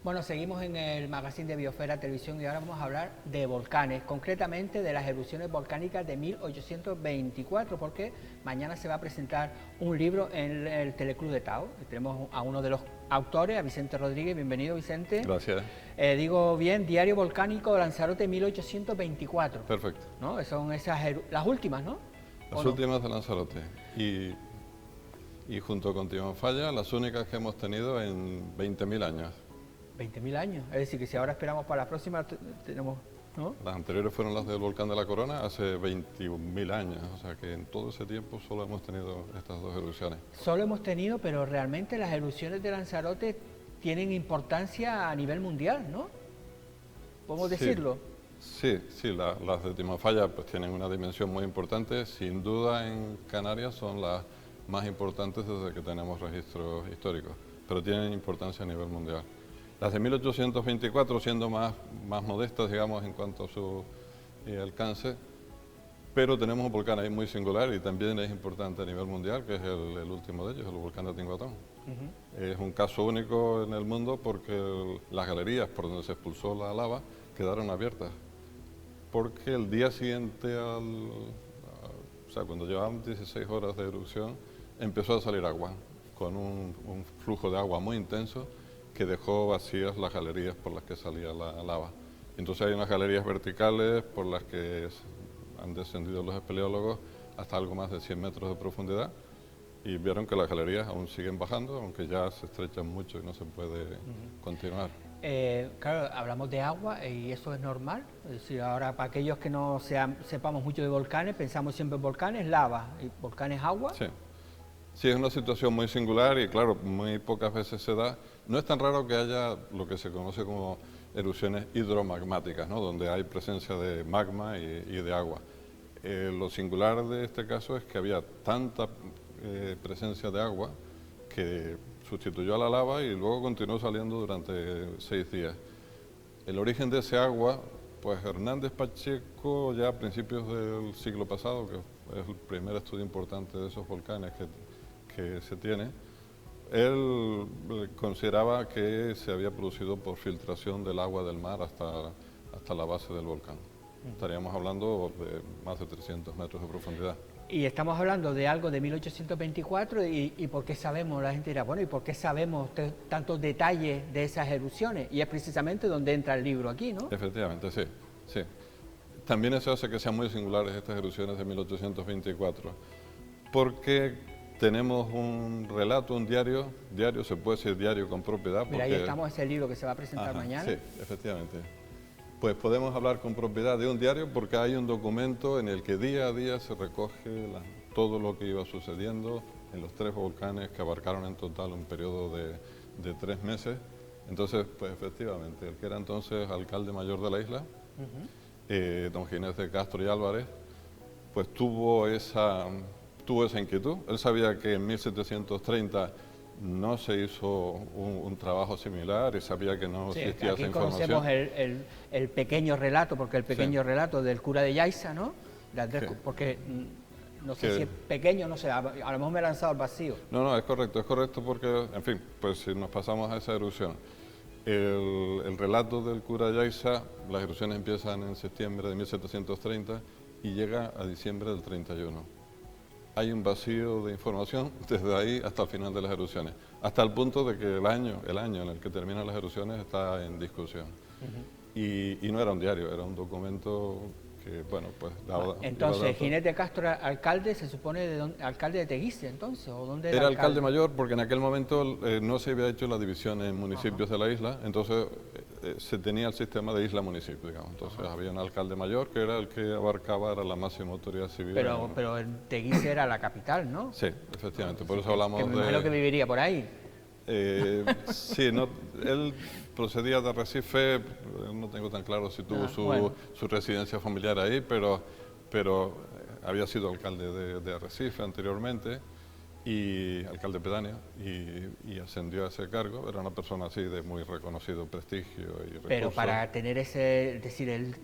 Bueno, seguimos en el magazine de Biosfera Televisión y ahora vamos a hablar de volcanes, concretamente de las erupciones volcánicas de 1824, porque mañana se va a presentar un libro en el Teleclub de Tao. Y tenemos a uno de los autores, a Vicente Rodríguez. Bienvenido, Vicente. Gracias. Digo bien, Diario Volcánico de Lanzarote 1824. Perfecto. ¿No? Son esas las últimas, ¿no? Las últimas de Lanzarote. Y junto con Timanfaya, las únicas que hemos tenido en 20.000 años. 20.000 años, es decir, que si ahora esperamos para la próxima, tenemos, ¿no? Las anteriores fueron las del volcán de la Corona hace 21.000 años, o sea que en todo ese tiempo solo hemos tenido estas dos erupciones. Solo hemos tenido, pero realmente las erupciones de Lanzarote tienen importancia a nivel mundial, ¿no? ¿Podemos decirlo? Sí, las de Timanfaya pues tienen una dimensión muy importante, sin duda en Canarias son las más importantes desde que tenemos registros históricos, pero tienen importancia a nivel mundial. Las de 1824 siendo más modestas, digamos, en cuanto a su alcance, pero tenemos un volcán ahí muy singular y también es importante a nivel mundial, que es el último de ellos, el volcán de Tinguatón. Es un caso único en el mundo porque las galerías por donde se expulsó la lava quedaron abiertas, porque el día siguiente, o sea, cuando llevaban 16 horas de erupción, empezó a salir agua, con un flujo de agua muy intenso, que dejó vacías las galerías por las que salía la lava. Entonces hay unas galerías verticales por las que han descendido los espeleólogos hasta algo más de 100 metros de profundidad y vieron que las galerías aún siguen bajando, aunque ya se estrechan mucho y no se puede continuar. Claro, hablamos de agua y eso es normal. Es decir, ahora para aquellos que no sepamos mucho de volcanes, pensamos siempre en volcanes, lava, y volcanes, agua. Sí. Sí, es una situación muy singular y claro, muy pocas veces se da. No es tan raro que haya lo que se conoce como erupciones hidromagmáticas, ¿no? Donde hay presencia de magma y de agua. Lo singular de este caso es que había tanta presencia de agua que sustituyó a la lava y luego continuó saliendo durante 6 días. El origen de ese agua, pues Hernández Pacheco ya a principios del siglo pasado, que es el primer estudio importante de esos volcanes que se tiene, él consideraba que se había producido por filtración del agua del mar hasta la base del volcán. Estaríamos hablando de más de 300 metros de profundidad. Y estamos hablando de algo de 1824 y ¿por qué sabemos? La gente dirá, bueno, ¿y por qué sabemos tantos detalles de esas erupciones? Y es precisamente donde entra el libro aquí, ¿no? Efectivamente, sí. También eso hace que sean muy singulares estas erupciones de 1824, porque tenemos un relato, un diario, se puede decir diario con propiedad. Mira, porque... ahí estamos, ese libro que se va a presentar mañana. Sí, efectivamente. Pues podemos hablar con propiedad de un diario porque hay un documento en el que día a día se recoge todo lo que iba sucediendo en los 3 volcanes que abarcaron en total un periodo de 3 meses. Entonces, pues efectivamente, el que era entonces alcalde mayor de la isla, don Ginés de Castro y Álvarez, pues tuvo esa inquietud. Él sabía que en 1730 no se hizo un trabajo similar y sabía que no existía esa información. Aquí conocemos el pequeño relato, porque el pequeño relato del cura de Yaiza, ¿no? Porque no sé si es pequeño, no sé, a lo mejor me he lanzado al vacío. No, es correcto porque, en fin, pues si nos pasamos a esa erupción, el relato del cura de Yaiza, las erupciones empiezan en septiembre de 1730 y llega a diciembre del 31. Hay un vacío de información desde ahí hasta el final de las erupciones, hasta el punto de que el año en el que terminan las erupciones está en discusión. Y no era un diario, era un documento que, bueno, pues daba... Entonces, Ginés de Castro era alcalde, se supone, alcalde de Teguise, entonces, ¿o dónde era? Era alcalde mayor porque en aquel momento no se había hecho la división en municipios de la isla, entonces se tenía el sistema de isla-municipio, digamos. Entonces había un alcalde mayor que era el que abarcaba, era la máxima autoridad civil. Pero Teguise era la capital, ¿no? Sí, efectivamente, por eso hablamos que me imagino que viviría por ahí. Sí, él procedía de Arrecife, no tengo tan claro si tuvo su residencia familiar ahí, pero había sido alcalde de Arrecife anteriormente, y alcalde pedáneo, y ascendió a ese cargo. Era una persona así de muy reconocido prestigio y recursos. Pero para tener ese, es decir, él,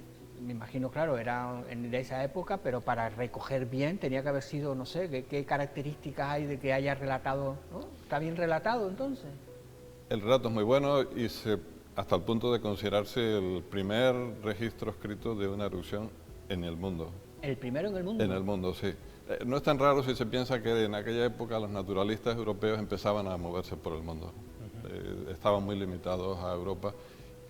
me imagino, claro, era de esa época, pero para recoger bien tenía que haber sido, no sé, ¿qué características hay de que haya relatado, ¿no? ¿Está bien relatado entonces? El relato es muy bueno y hasta el punto de considerarse el primer registro escrito de una erupción en el mundo. ¿El primero en el mundo? En el mundo, sí. No es tan raro si se piensa que en aquella época los naturalistas europeos empezaban a moverse por el mundo. Estaban muy limitados a Europa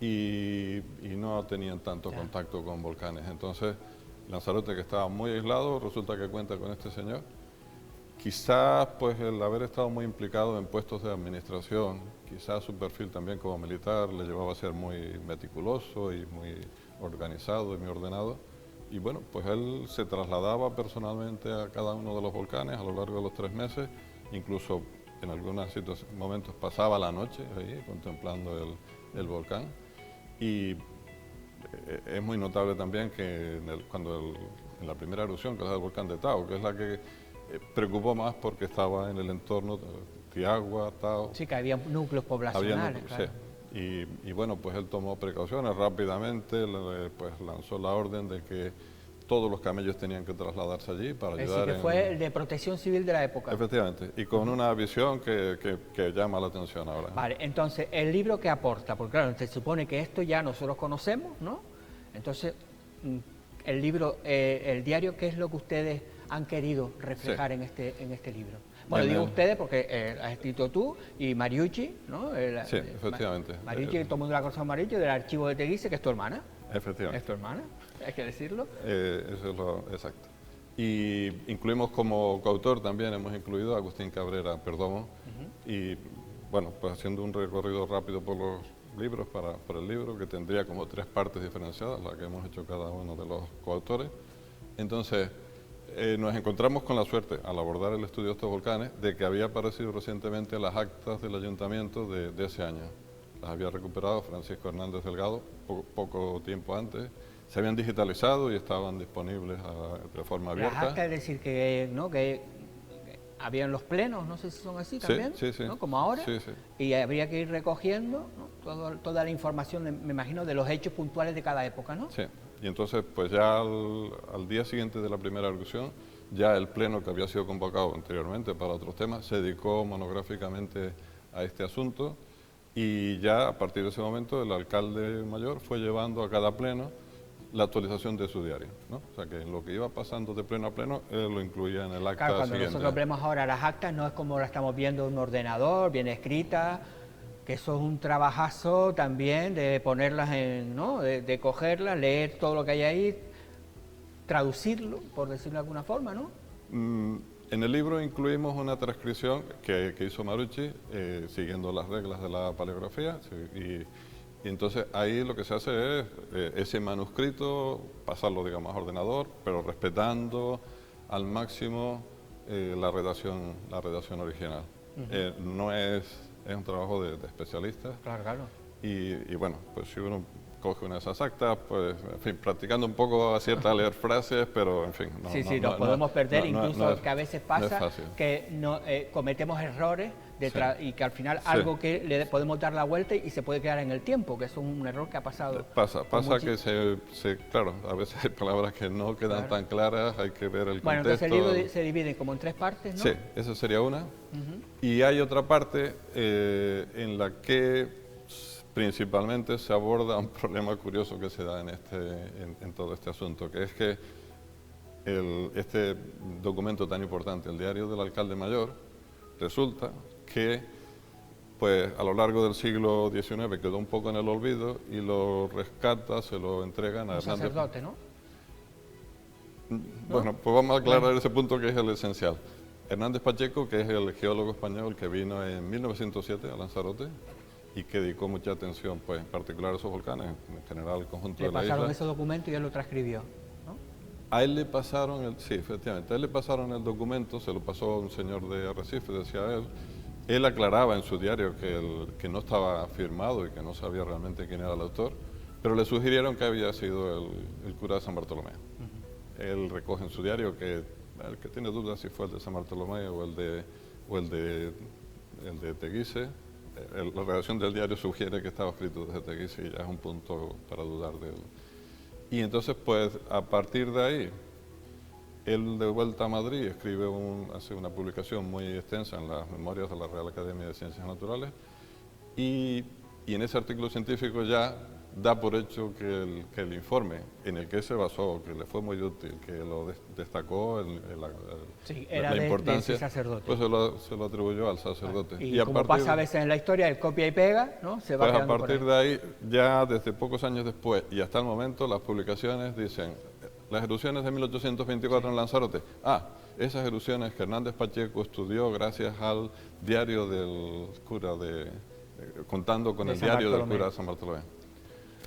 y no tenían tanto contacto con volcanes. Entonces, Lanzarote, que estaba muy aislado, resulta que cuenta con este señor. Quizás pues el haber estado muy implicado en puestos de administración, quizás su perfil también como militar le llevaba a ser muy meticuloso y muy organizado y muy ordenado. Y bueno, pues él se trasladaba personalmente a cada uno de los volcanes a lo largo de los 3 meses, incluso en algunos momentos pasaba la noche ahí contemplando el volcán. Y es muy notable también que en la primera erupción, que es el volcán de Tao, que es la que preocupó más porque estaba en el entorno de Tiagua, Tao. Sí, que había núcleos poblacionales. Claro. Sí. Y bueno, pues él tomó precauciones rápidamente, pues lanzó la orden de que todos los camellos tenían que trasladarse allí para ayudar. Es decir, que fue el de protección civil de la época. Efectivamente, y con una visión que llama la atención ahora. Vale, entonces, el libro que aporta, porque claro, se supone que esto ya nosotros conocemos, ¿no? Entonces, el libro, el diario, ¿qué es lo que ustedes han querido reflejar en este libro? Bueno, digo ustedes porque has escrito tú y Mariucci, ¿no? Sí, efectivamente. Mariucci, todo el mundo la conoce a Mariucci, del archivo de Teguise, que es tu hermana. Efectivamente. Es tu hermana, hay que decirlo. Eso es lo exacto. Y incluimos como coautor también, hemos incluido a Agustín Cabrera Perdomo. Y bueno, pues haciendo un recorrido rápido por los libros, por el libro, que tendría como 3 partes diferenciadas, las que hemos hecho cada uno de los coautores. Entonces, nos encontramos con la suerte, al abordar el estudio de estos volcanes, de que había aparecido recientemente las actas del ayuntamiento de ese año. Las había recuperado Francisco Hernández Delgado poco tiempo antes. Se habían digitalizado y estaban disponibles de forma abierta. Las actas, es decir, que, ¿no? que habían los plenos, no sé si son así también, sí, sí. ¿no? Como ahora, sí, sí. Y habría que ir recogiendo, ¿no? toda la información, me imagino, de los hechos puntuales de cada época, ¿no? Sí, y entonces pues ya al día siguiente de la primera erupción, ya el pleno que había sido convocado anteriormente para otros temas se dedicó monográficamente a este asunto y ya a partir de ese momento el alcalde mayor fue llevando a cada pleno la actualización de su diario, ¿no? O sea que lo que iba pasando de pleno a pleno, él lo incluía en el acta claro, cuando siguiente. nosotros vemos ahora las actas, no es como la estamos viendo en un ordenador, bien escrita, que eso es un trabajazo también de ponerlas en, ¿no? De cogerlas, leer todo lo que hay ahí, traducirlo, por decirlo de alguna forma, ¿no? En el libro incluimos una transcripción que hizo Mariucci, siguiendo las reglas de la paleografía, y entonces ahí lo que se hace es ese manuscrito pasarlo, digamos, a ordenador, pero respetando al máximo la redacción original. No es un trabajo de especialistas. Claro, claro. Y bueno, pues si uno coge una de esas actas, pues, en fin, practicando un poco acierta a leer frases, pero, en fin... nos podemos perder, incluso que a veces pasa que cometemos errores y que al final algo que le podemos dar la vuelta y se puede quedar en el tiempo, que eso es un error que ha pasado. Pasa que claro, a veces hay palabras que no quedan tan claras, hay que ver el contexto. Bueno, entonces el libro se divide como en 3 partes, ¿no? Sí, esa sería una. Y hay otra parte en la que principalmente se aborda un problema curioso que se da en todo este asunto, que es que este documento tan importante, el diario del alcalde mayor, resulta que pues, a lo largo del siglo XIX quedó un poco en el olvido y lo rescata, se lo entregan a un Hernández. sacerdote, ¿no? Bueno, pues vamos a aclarar ese punto que es el esencial. Hernández Pacheco, que es el geólogo español que vino en 1907 a Lanzarote, y que dedicó mucha atención, pues, en particular a esos volcanes, en general el conjunto de la isla. Le pasaron ese documento y él lo transcribió, ¿no? A él le pasaron, sí, efectivamente, a él le pasaron el documento, se lo pasó un señor de Arrecife, decía él. Él aclaraba en su diario que no estaba firmado y que no sabía realmente quién era el autor, pero le sugirieron que había sido el cura de San Bartolomé. Él recoge en su diario que el que tiene dudas si fue el de San Bartolomé o el de Teguise. La redacción del diario sugiere que estaba escrito desde Teguise y ya es un punto para dudar de él. Y entonces, pues, a partir de ahí, él de vuelta a Madrid hace una publicación muy extensa en las memorias de la Real Academia de Ciencias Naturales y y en ese artículo científico ya da por hecho que el informe en el que se basó, que le fue muy útil, que lo destacó sí, era la de importancia, ese sacerdote. pues se lo atribuyó al sacerdote. Y como pasa a veces en la historia, el copia y pega, ¿no? Se va pues a quedando partir de ahí, ya desde pocos años después y hasta el momento, las publicaciones dicen, las erupciones de 1824 en Lanzarote. Esas erupciones que Hernández Pacheco estudió gracias al diario del cura contando con el diario del cura de San Bartolomé.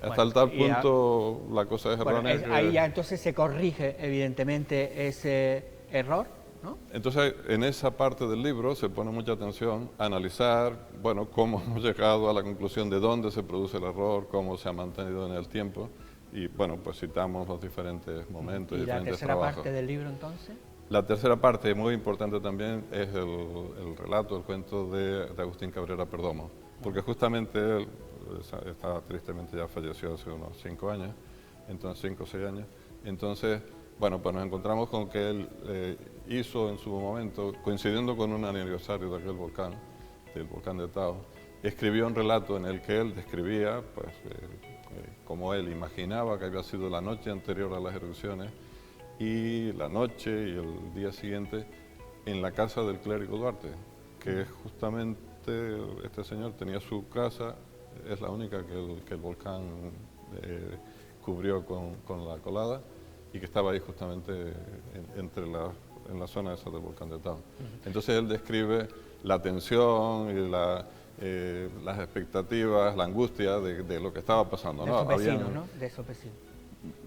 Hasta el tal punto la cosa es errónea. Ahí ya entonces se corrige evidentemente ese error, ¿no? Entonces en esa parte del libro se pone mucha atención a analizar, bueno, cómo hemos llegado a la conclusión de dónde se produce el error, cómo se ha mantenido en el tiempo y bueno, pues citamos los diferentes momentos. ¿Y la tercera parte del libro entonces? La tercera parte, muy importante también, es el relato, el cuento de Agustín Cabrera Perdomo, porque justamente él tristemente ya falleció hace unos 5 años, entonces 5 o 6 años. Entonces, bueno, pues nos encontramos con que él hizo en su momento, coincidiendo con un aniversario de aquel volcán, del volcán de Tao, escribió un relato en el que él describía, pues, cómo él imaginaba que había sido la noche anterior a las erupciones y la noche y el día siguiente en la casa del clérigo Duarte, que justamente este señor tenía su casa. Es la única que el volcán cubrió con la colada y que estaba ahí justamente en la zona esa del volcán de Tao. Entonces él describe la tensión y las expectativas, la angustia de lo que estaba pasando. De sus vecinos, ¿no? De esos vecinos.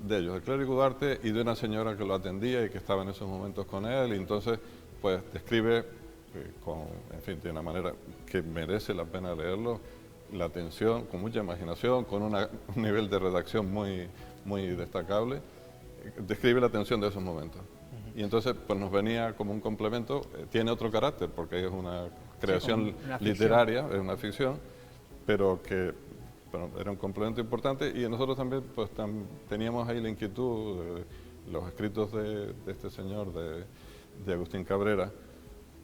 De ellos, del clérigo Duarte y de una señora que lo atendía y que estaba en esos momentos con él. Y entonces, pues describe, en fin, de una manera que merece la pena leerlo, la tensión, con mucha imaginación, con un nivel de redacción muy, muy destacable, describe la tensión de esos momentos. Y entonces pues nos venía como un complemento, tiene otro carácter porque es una creación literaria, es una ficción, pero que era un complemento importante y nosotros también pues teníamos ahí la inquietud de los escritos de este señor, de Agustín Cabrera,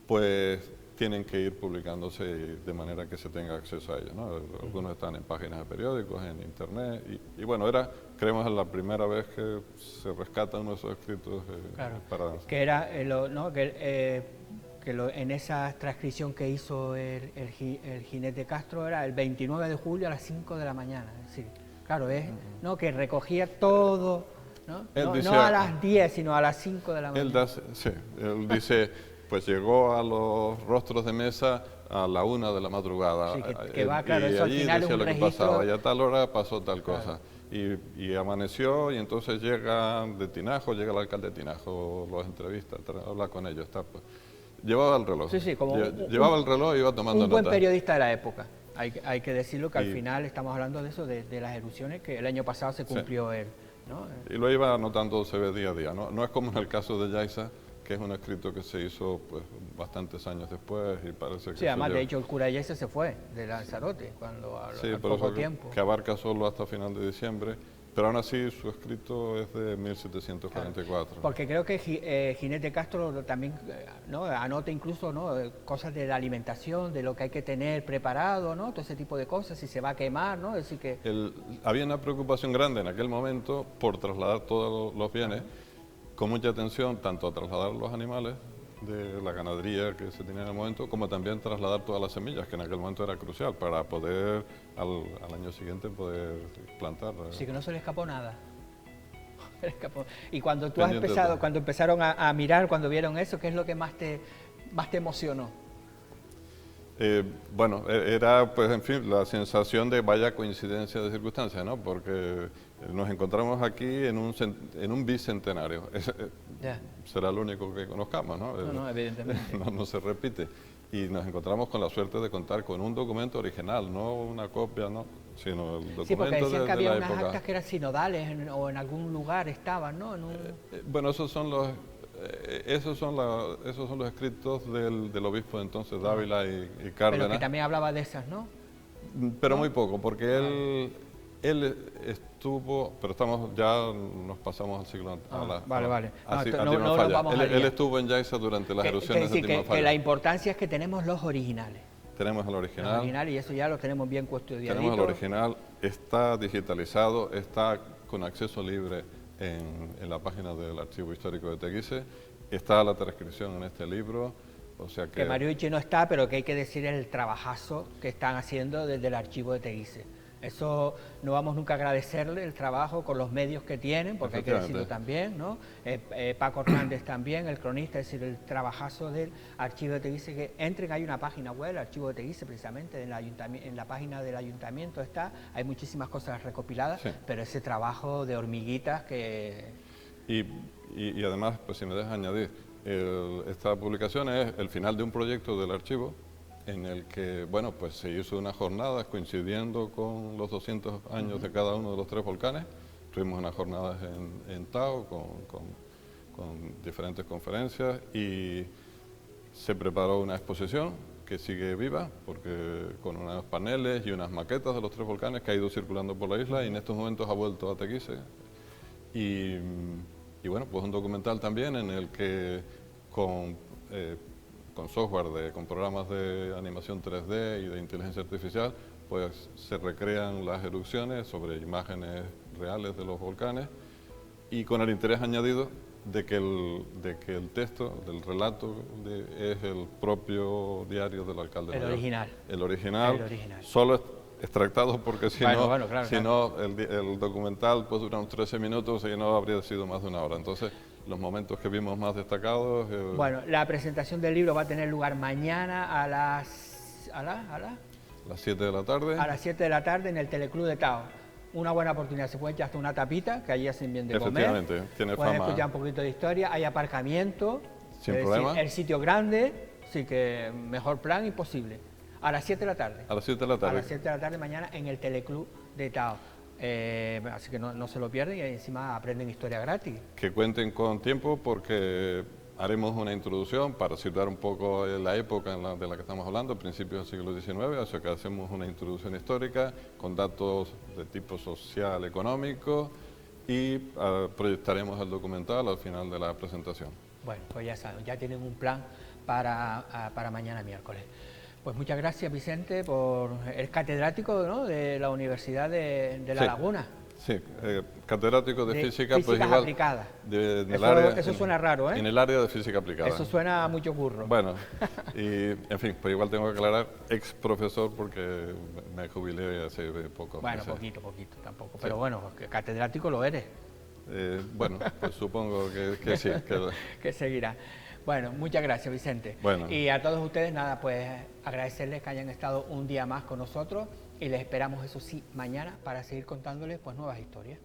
pues tienen que ir publicándose de manera que se tenga acceso a ellos, ¿no? Algunos están en páginas de periódicos, en internet, y bueno, creemos la primera vez que se rescata uno de esos escritos. Claro, que era, en esa transcripción que hizo el jinete Castro, era el 29 de julio a las 5 de la mañana, es decir, claro, ¿no? Que recogía todo, ¿no? No a las 10, sino a las 5 de la mañana. Él dice... Pues llegó a los rostros de mesa a la 1 de la madrugada. Sí, que va, claro, eso al final es un registro. Que pasaba, y a tal hora pasó tal cosa. Y amaneció, y entonces llega de Tinajo, llega el alcalde de Tinajo, los entrevista, habla con ellos. Pues. Llevaba el reloj. Sí, como llevaba el reloj y iba tomando nota. Un buen periodista de la época. Hay que decirlo que al final estamos hablando de eso, de las erupciones, que el año pasado se cumplió él, ¿no? Y lo iba anotando, se ve día a día. No es como en el caso de Yaiza, que es un escrito que se hizo pues bastantes años después y parece que... Sí, además de hecho el cura Yaiza se fue de Lanzarote al poco tiempo. Que abarca solo hasta final de diciembre, pero aún así su escrito es de 1744. Claro, porque creo que Jinete Castro también ¿no? Anota incluso, ¿no? Cosas de la alimentación, de lo que hay que tener preparado, ¿no? Todo ese tipo de cosas, si se va a quemar, ¿no? Es decir que... había una preocupación grande en aquel momento por trasladar todos los bienes, con mucha atención tanto a trasladar los animales de la ganadería que se tenía en el momento, como también trasladar todas las semillas, que en aquel momento era crucial para poder al año siguiente poder plantar. Sí, que no se le escapó nada. Y cuando tú has empezado, cuando empezaron a mirar, cuando vieron eso, ¿qué es lo que más te emocionó? Bueno, era, pues, en fin, la sensación de vaya coincidencia de circunstancias, ¿no? Porque nos encontramos aquí en un bicentenario. Será el único que conozcamos, ¿no? No, evidentemente. No se repite. Y nos encontramos con la suerte de contar con un documento original, no una copia, ¿no? Sino el documento. Sí, porque decían que había unas actas que eran sinodales o en algún lugar estaban, ¿no? Bueno, esos son los escritos del obispo de entonces, Dávila y Cárdenas. Pero que también hablaba de esas, ¿no? Pero muy poco, porque él estuvo, pero nos pasamos al siglo... Vale. Él estuvo en Yaiza durante las erupciones de Timafalla. Que la importancia es que tenemos los originales. Tenemos el original. Y eso ya lo tenemos bien custodiadito. Tenemos el original, está digitalizado, está con acceso libre en la página del Archivo Histórico de Teguise, está la transcripción en este libro, o sea que... Que Mariucci no está, pero que hay que decir el trabajazo que están haciendo desde el Archivo de Teguise. Eso no vamos nunca a agradecerle el trabajo con los medios que tienen, porque hay que decirlo también, ¿no? Paco Hernández también, el cronista, es decir, el trabajazo del Archivo de Teguise, que entren, hay una página web, el Archivo de Teguise, precisamente, en la página del ayuntamiento está, hay muchísimas cosas recopiladas, sí, pero ese trabajo de hormiguitas que... Y además, pues si me dejas añadir, esta publicación es el final de un proyecto del archivo, en el que, bueno, pues se hizo unas jornadas coincidiendo con los 200 años de cada uno de los 3 volcanes. Tuvimos unas jornadas en Tao con diferentes conferencias y se preparó una exposición que sigue viva, porque con unos paneles y unas maquetas de los 3 volcanes que ha ido circulando por la isla y en estos momentos ha vuelto a Teguise. Y bueno, pues un documental también en el que con software, con programas de animación 3D y de inteligencia artificial, pues se recrean las erupciones sobre imágenes reales de los volcanes y con el interés añadido de que el texto del relato es el propio diario del alcalde. El original. El original. Solo extractado porque si no el documental pues dura unos 13 minutos y no habría sido más de 1 hora. Entonces, los momentos que vimos más destacados... Bueno, la presentación del libro va a tener lugar mañana a las 7 de la tarde. A las 7 de la tarde en el Teleclub de Tao. Una buena oportunidad, se puede echar hasta una tapita, que allí hacen bien de comer. Efectivamente, tiene pueden fama. Escuchar un poquito de historia, hay aparcamiento. Sin problema. El sitio grande, sí que mejor plan imposible. A las 7 de la tarde. A las 7 de la tarde. A las 7 de la tarde mañana en el Teleclub de Tao. Así que no se lo pierden y encima aprenden historia gratis. Que cuenten con tiempo porque haremos una introducción para situar un poco la época de la que estamos hablando, principios del siglo XIX, o sea que hacemos una introducción histórica con datos de tipo social, económico y proyectaremos el documental al final de la presentación. Bueno, pues ya saben, ya tienen un plan para mañana miércoles. Pues muchas gracias, Vicente, por el catedrático, ¿no?, de la Universidad de La Laguna. Sí, catedrático de física, pues igual aplicada. Eso suena raro, ¿eh? En el área de física aplicada. Eso suena a mucho curro. Bueno, y en fin, pues igual tengo que aclarar, ex profesor porque me jubilé hace poco. Bueno, poquito tampoco, pero bueno, catedrático lo eres. Bueno, pues supongo que sí. Que seguirá. Bueno, muchas gracias, Vicente. Bueno. Y a todos ustedes, nada, pues agradecerles que hayan estado un día más con nosotros y les esperamos, eso sí, mañana para seguir contándoles pues nuevas historias.